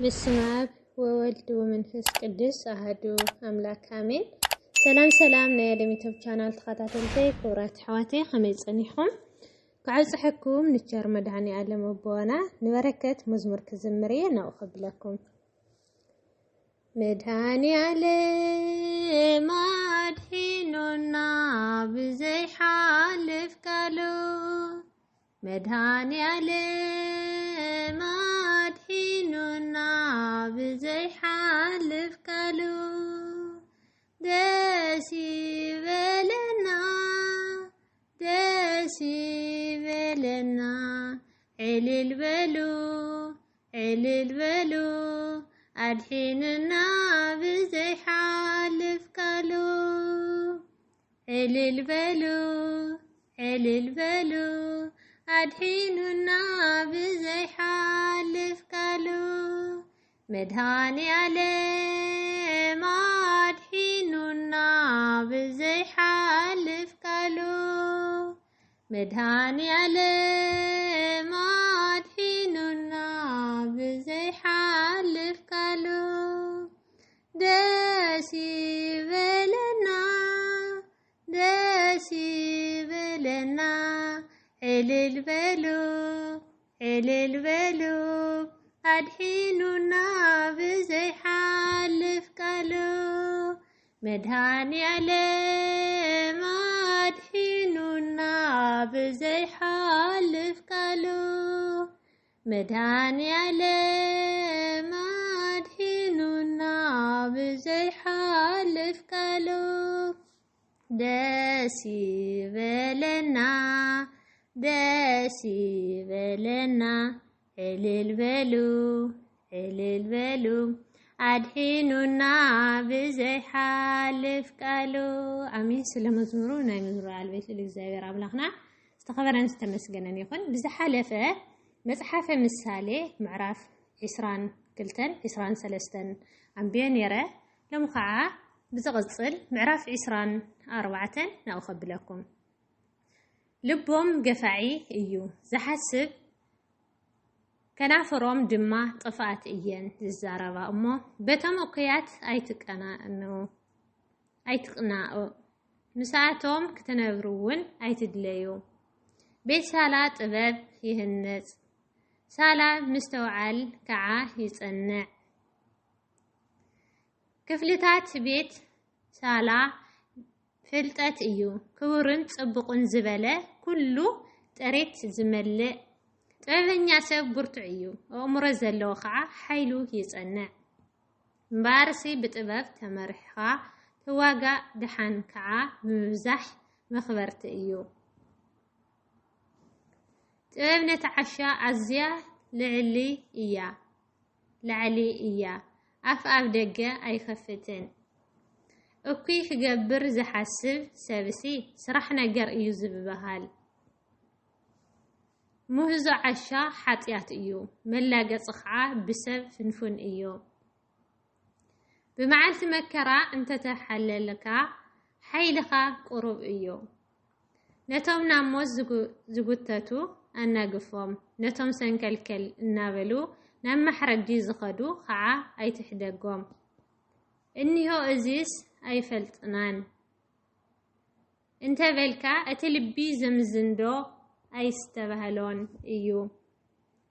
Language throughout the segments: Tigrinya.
بسم الله وولد ومنفس قدس أحدو أملاك آمين. سلام نيالي ميتوب channel تخاتاتلتي كورات حواتي خميس أنيحهم كعز حكوم نتشار مدعني ألم وبوانا نبركة مزمور كزمرية نأخذ لكم مدعني ألم أدهننا بزي حالف كالو مدعني ألم أدهننا بزي حالف كالو داسي بلنا علل بلو أدهننا بزي حالف كالو علل بلو أدهننا بزي حالف كالو مدهاني علم أدهننا بزي حالف كالو مدهاني علم أدهننا بزي حالف كالو داسي بلنا علل بلو أدهننا بزي حالف كالو مدهاني علم أدهننا بزي حالف كالو مدهاني علم أدهننا بزي حالف كالو داسي بلنا علل بلو أدهننا بزي حالف كالو أمين سلام مزمورون مزمور على البيت الإجزاء رابلغنا استخبرنا نستمسجنا يكون بزحالفة مصحف مثالي معرف عسران كلتن عسران سلستن عم بين يرى لمقعة بزغصل معرف عسران 4 نأخذ لكم لبهم قفعي إيو زحسب كنافرهم دما طفات إيان الزاربة أمو بتم أقيات أيتقناء نساعتهم كتنبرون أيتدليو بيت سالات أباب يهنز سالا مستوعل كعا يصنع كفلتات بيت سالا فلتات إيو كورن تصبقون زبالة كله تريت زملئ طبعاً سب برتعيو أمر زلوا خع حيلو يصنع مبارسي بطباب تمرحها تواجع دحان كعا بمزح مخبرت إيو طبعاً نتعشى عزيا لعلي إيا أف دقة أي خفتن أوكي خجبر زحسب سبسي سرحنا جر يوزب بهال مهزو عشا حاتيات إيو ملاقة صخعة بسب فنفن إيو بمعالت مكرا انت تحللك حيلخا قروب إيو نتوم ناموز زغوتاتو أناقفهم نتوم سنكالكل النابلو نام محرق دي زخدو خعا أي تحدقهم إنيهو أزيس أي فلتنان انت بلكا أتلبي زمزندو أي استبهلون إيو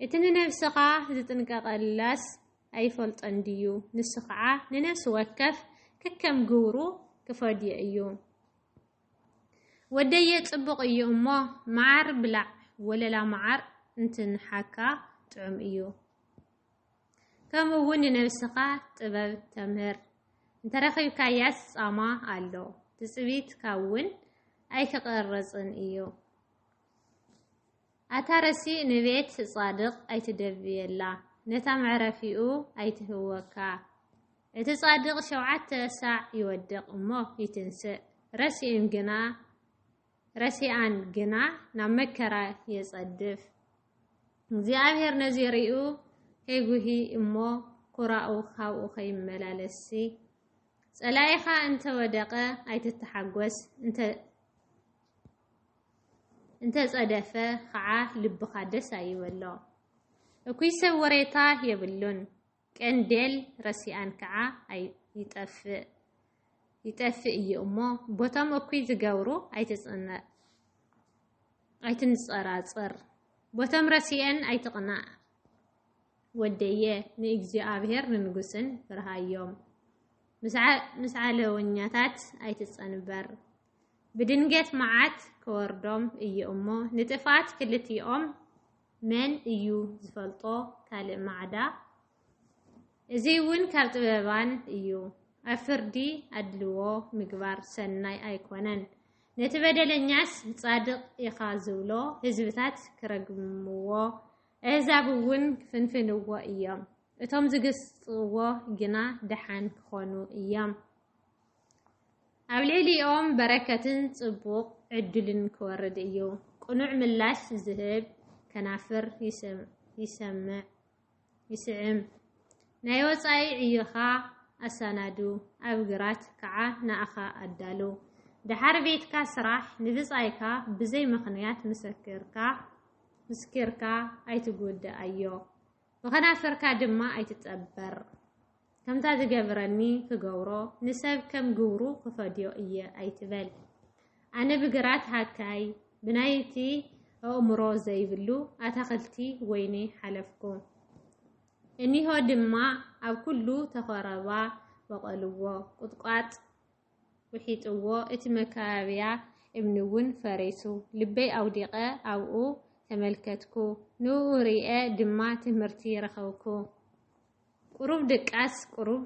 إتني نفسقا زتنقاق اللاس أي فلط أنديو نسقعا ننفس وكف ككم قورو كفادي إيو ودي يتطبق إيو ما معر بلع ولا لا معر انتن حكا تعم إيو كما وني نفسقا تباب تمهر انت رخيب كاياس أما ألو تسبيت كاون أي كقرصن إيو أتارسي نبيت صادق أي تدبي الله نتا معرفيو أي تهوكا اتصادق شوعات ساع يودق أمه يتنسى رسيان جنا نمكرا يصدف زيابير نزيريو هيغوهي أمه قراءو خاو خيم ملالسي سلايخا انت ودقة أي تتحقوس انت صدفة خعا لب خادس أيوالله وكي سوريتا يبلون ቀንዴል ረሲኣን ከዓ ይጠፍእ እዩ እሞ ቦታም እኩይ ዝገብሩ ኣይትንጸራጽር ቦታም ረሲአን ኣይትቕናዕ ወደየ ንእግዚአብሔር ንንጉስን ፍርሃዮም ምስዓለውኛታት ኣይትጸንበር ብድንገት መዓት ከወርዶም እዩ እሞ ንጥፋት ክልቲኦም መን እዩ ዝፈልጦ ካልእ ማዕዳ እዚ እውን ካብ ጥበባን እዩ ኣብ ፍርዲ ኣድልዎ ምግባር ሰናይ ኣይኮነን ነቲ በደለኛስ ጻድቕ ኢኻ ዝብሎ ህዝብታት ክረግምዎ ኣሕዛብ እውን ክፍንፍንዎ እዮም እቶም ዝግስጽዎ ግና ደሓን ክኾኑ እዮም ኣብ ልዕሊኦም በረከትን ጽቡቕ ዕድልን ክወርድ እዩ ቁኑዕ ምላሽ ዝህብ ከናፍር ይስዕም ናይ ወጻኢ ዕይኻ ኣሳናዱ ኣብ ግራት ከዓ ንኣኻ ኣዳሉ ድሓር ቤትካ ስራሕ ንብጻይካ ብዘይ ምኽንያት ምስክርካ ኣይትጎድኣዮ ብኸናፍርካ ድማ ኣይትጸበር ከምታ ዝገብረኒ ክገብሮ ንሰብ ከም ግብሩ ክፈድዮ እየ ኣይትበል ኣነ ብግራት ሃካይ ብናይቲ ኣእምሮ ዘይብሉ ኣታኽልቲ ወይኒ ሓለፍኩ እኒሆ ድማ ኣብ ኩሉ ተኸረባ በቐልዎ ቁጥቋጥ ውሒጥዎ እቲ መካበብያ እምኒ እውን ፈሪሱ ልበይ ኣውዲቐ ኣብኡ ተመልከትኩ ንኡ ርኤ ድማ ትምህርቲ ረኸብኩ ቁሩብ ድቃስ ቁሩብ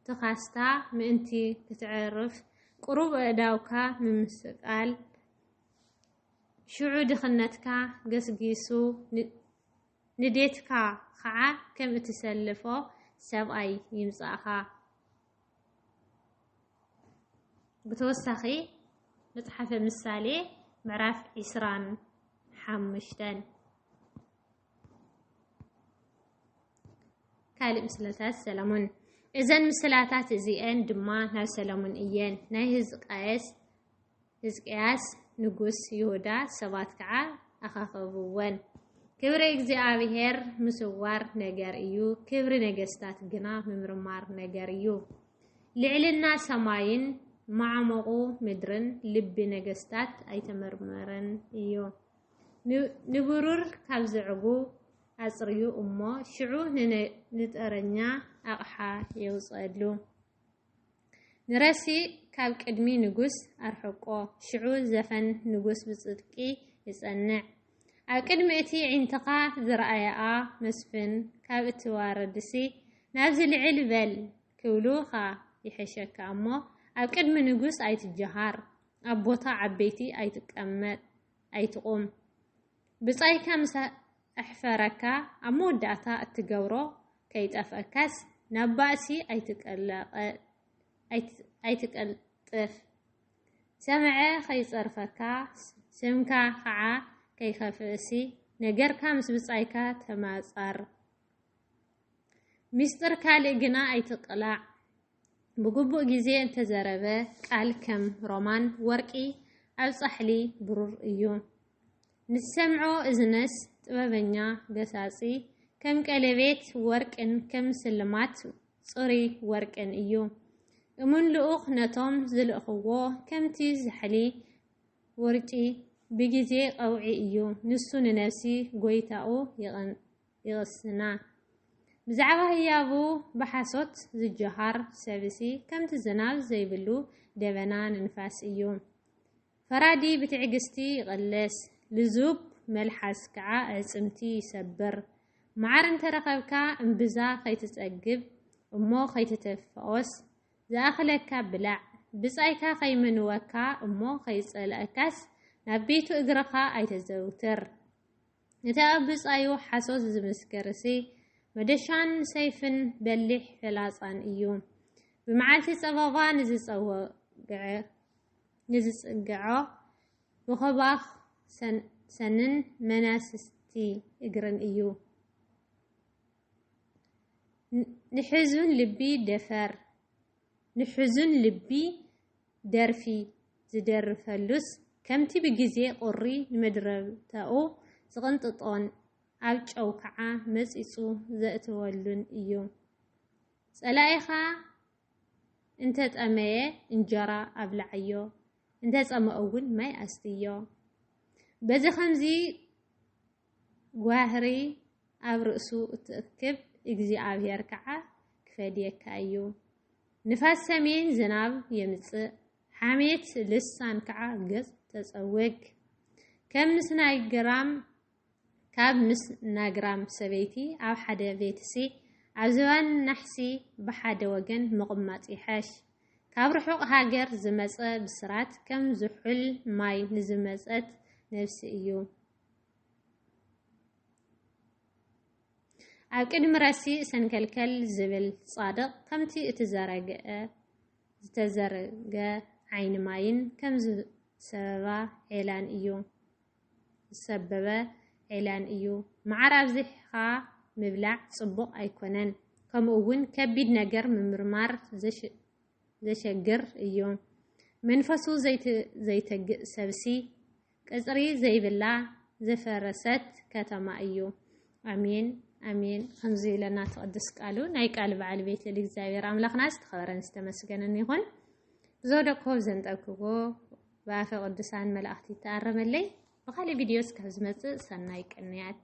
ትኻስታ ምእንቲ ክትዕርፍ ቁሩብ ኣእዳውካ ምምስቃል ሽዑ ድኽነትካ ገስጊሱ ንዴትካ ከዓ ከም እትሰልፎ ሰብኣይ ይምጻእኻ ብተወሳኺ መጽሓፈ ምሳሌ ምዕራፍ 25 ካልእ ምስላታት ሰለሞን እዘን ምስላታት እዚአን ድማ ናብ ሰለሞን እየን ናይ ሕዝቅያስ ንጉስ ይሁዳ ሰባት ከዓ ኣኻኸብወን ክብሪ እግዚአብሔር ምስዋር ነገር እዩ ክብሪ ነገስታት ግና ምምርማር ነገር እዩ ልዕልና ሰማይን ማዕመቁ ምድርን ልቢ ነገስታት ኣይተመርመረን እዩ ንብሩር ካብ ዝዕጉ ኣጽርዩ እሞ ሽዑ ንጠረኛ ኣቕሓ የውጸሉ ንረሲ ካብ ቅድሚ ንጉስ ኣርሕቆ ሽዑ ዘፈን ንጉስ ብጽድቂ ይጸንዕ ኣብ ቅድሚ እቲ ዒንትኻ ዝረኣያ መስፍን ካብ እትዋረድሲ ናብ ዝልዕል በል ክብሉኻ ይሕሸካ እሞ ኣብ ቅድሚ ንጉስ ኣይትጀሃር ኣብ ቦታ ዓበይቲ ኣይትቁም ብጻይካ ምስ ኣሕፈረካ ኣብ መወዳእታ እትገብሮ ከይጠፍአካስ ናብ ባእሲ ኣይትቀልጥፍ ሰምዐ ከይጸርፈካ ስምካ ከዓ ከይኸፍእሲ ነገርካ ምስ ብጻይካ ተማጻር ሚስጥር ካልእ ግና ኣይትቕላዕ ብግቡእ ግዜ እንተዘረበ ቃል ከም ሮማን ወርቂ ኣብ ጻሕሊ ብሩር እዩ ንሰምዖ እዝነስ ጥበበኛ ገሳጺ ከም ቀለቤት ወርቅን ከም ስልማት ጽሪ ወርቅን እዩ እሙን ልኡኽ ነቶም ዝልእኽዎ ከምቲ ዛሕሊ ወርጪ ብግዜ ቀውዒ እዩ ንሱ ንነፍሲ ጎይታኡ ይቕስና ብዛዕባ ህያቡ ብሓሶት ዝጀሃር ሰብሲ ከምቲ ዝናብ ዘይብሉ ደበና ንንፋስ እዩ ፈራዲ ብትዕግስቲ ይቕለስ ልዙብ መልሓስ ከዓ ኣዕጽምቲ ይሰብር መዓር እንተረኸብካ እምብዛ ከይትጸግብ እሞ ከይትተፈወስ ዝኣኽለካ ብላዕ ብጻይካ ከይመንወካ እሞ ከይጸልአካስ ናብ ቤቱ እግረኻ ኣይተዘውትር እቲ ኣብ ብጻዩ ሓሶት ዝምስከርሲ መደሻን ሰይፍን በሊሕ ፍላጻን እዩ ብመዓልቲ ጸበባ ንዝጽግዖ ብኸባኽ ሰንን መናስስቲ እግርን እዩ ንሕዙን ልቢ ደርፊ ዝደርፈሉስ ከምቲ ብግዜ ቁሪ ንመድረብተኡ ዝቕንጥጦን ኣብ ጨው ከዓ መጺጹ ዘእትወሉን እዩ صلايخا انت طميه انجرا ابلعيو انت صمأون ماي استيو بزي خمزي غواهري اب رأسو تأكب እግዚአብሔር ከዓ ክፈድየካ እዩ ንፋስ ሰሜን ዝናብ የምጽእ ሓሜት ልሳን ከዓ ገጽ ተጸወግ ከም ምስናግራም ካብ ምስናግራም ሰበይቲ ኣብ ሓደ ቤትሲ ኣብ ዝባን ናሕሲ ብሓደ ወገን መቕማጽ ይሐሽ ካብ ርሑቕ ሃገር ዝመጸ ብስራት ከም ዝሑል ማይ ንዝመጸት ነፍሲ እዩ ኣብ ቅድሚ ራሲ ሰንከልከል ዝብል ጻድቕ ከምቲ ዝተዘረገ ዓይኒ ማይን ከም ዝሰበባ ዒላን እዩ መዓር ኣብዚሕኻ ምብላዕ ጽቡቕ ኣይኮነን ከምኡውን ከቢድ ነገር ምምርማር ዘሸግር እዩ መንፈሱ ዘይተግእ ሰብሲ ቅጽሪ ዘይብላ ዘፈረሰት ከተማ እዩ አሜን አሜን خمزي لنا تقدس قالو ناي قال بعل بيت للእግዚአብሔር አምላክና ዝተኸበረን ዝተመስገነን ይሁን ዘወደኮ ዘንጠብክዎ ባፈ ቅዱሳን መላእክት ተአረመለይ በኻሊ ቪዲዮስ ከዝመጽእ ሰናይ ቀንያት